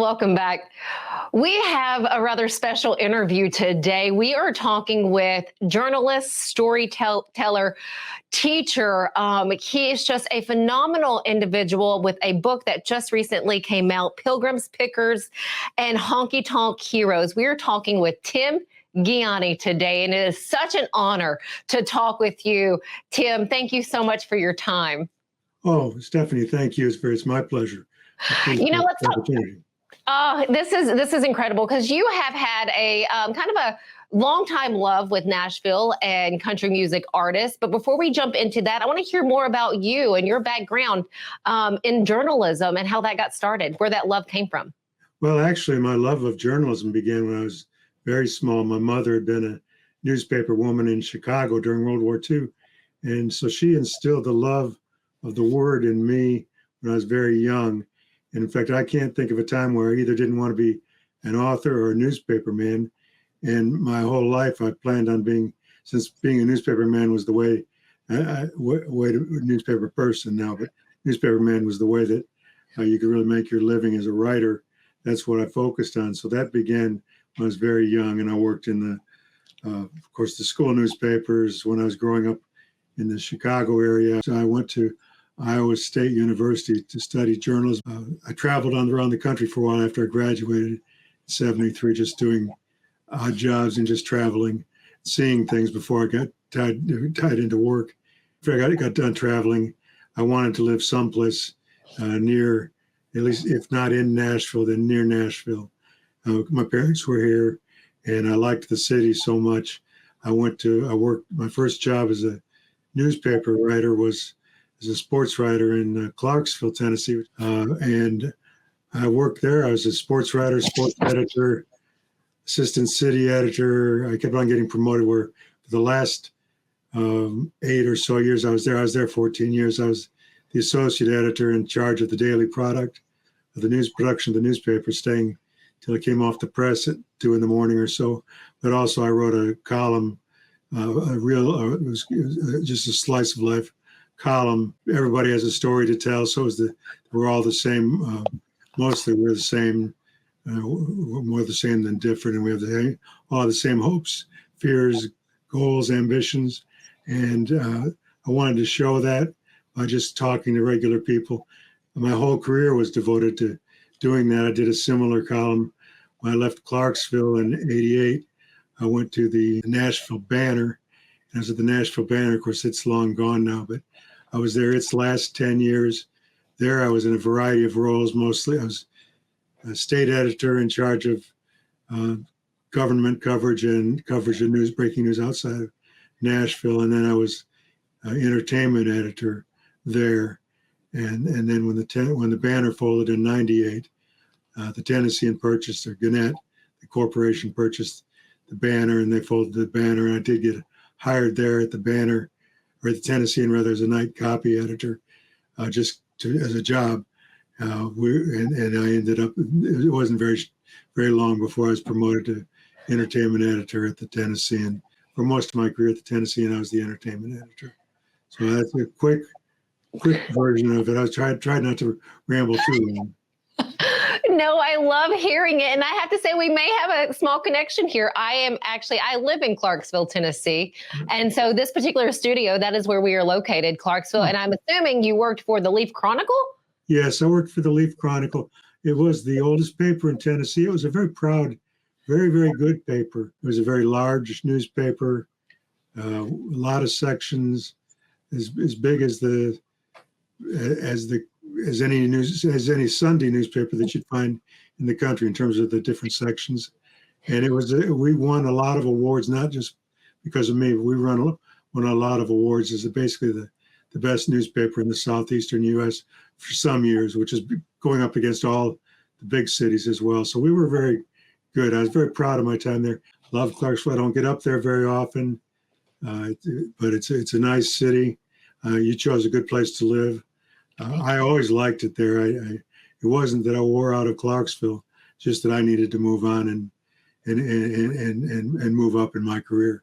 Welcome back. We have a rather special interview today. We are talking with journalist, storyteller, teacher. He is just a phenomenal individual with a book that just recently came out, Pilgrims, Pickers, and Honky Tonk Heroes. We are talking with Tim Ghianni today, and it is such an honor to talk with you. Tim, thank you so much for your time. Oh, Stephanie, thank you. It's my pleasure. Let's talk. This is incredible because you have had a kind of a long time love with Nashville and country music artists. But before we jump into that, I want to hear more about you and your background in journalism and how that got started, where that love came from. Well, actually, my love of journalism began when I was very small. My mother had been a newspaper woman in Chicago during World War II. And so she instilled the love of the word in me when I was very young. And in fact, I can't think of a time where I either didn't want to be an author or a newspaper man. And my whole life, I planned on since being a newspaper man was the way to newspaper person now, but newspaper man was the way that you could really make your living as a writer. That's what I focused on. So that began when I was very young, and I worked in of course, the school newspapers when I was growing up in the Chicago area. So I went to Iowa State University to study journalism. I traveled around the country for a while after I graduated in '73, just doing odd jobs and just traveling, seeing things before I got tied into work. After I got done traveling, I wanted to live someplace near, at least if not in Nashville, then near Nashville. My parents were here, and I liked the city so much. I worked, my first job as a newspaper writer was as a sports writer in Clarksville, Tennessee. And I worked there. I was a sports writer, sports editor, assistant city editor. I kept on getting promoted where for the last 8 or so years I was there 14 years. I was the associate editor in charge of the daily product of the news production of the newspaper, staying till it came off the press at 2 in the morning or so. But also I wrote a column, it was just a slice of life column. Everybody has a story to tell, so we're all the same. Mostly we're the same. We're more the same than different, and we have all the same hopes, fears, goals, ambitions. And I wanted to show that by just talking to regular people. My whole career was devoted to doing that. I did a similar column when I left Clarksville in '88. I went to the Nashville Banner. And I was at the Nashville Banner. Of course, it's long gone now, but I was there its last 10 years. There I was in a variety of roles. Mostly I was a state editor in charge of government coverage and coverage of breaking news outside of Nashville. And then I was entertainment editor there. And then when the Banner folded in '98, the Tennessean purchased, or Gannett, the corporation purchased the Banner, and they folded the Banner. And I did get hired there at the Banner, or at the Tennessean rather, as a night copy editor, as a job. And I ended up, it wasn't very long before I was promoted to entertainment editor at the Tennessean. For most of my career at the Tennessean, I was the entertainment editor. So that's a quick version of it. I was tried not to ramble too long. No, I love hearing it. And I have to say, we may have a small connection here. I live in Clarksville, Tennessee. And so this particular studio, that is where we are located, Clarksville. And I'm assuming you worked for the Leaf Chronicle? Yes, I worked for the Leaf Chronicle. It was the oldest paper in Tennessee. It was a very proud, very, very good paper. It was a very large newspaper, a lot of sections, as big as any Sunday newspaper that you'd find in the country in terms of the different sections. And we won a lot of awards, not just because of me, but we won a lot of awards as basically the best newspaper in the southeastern U.S. for some years, which is going up against all the big cities as well. So we were very good. I was very proud of my time there. Love Clarksville. I don't get up there very often, but it's a nice city. You chose a good place to live. I always liked it there. It wasn't that I wore out of Clarksville, just that I needed to move on and move up in my career.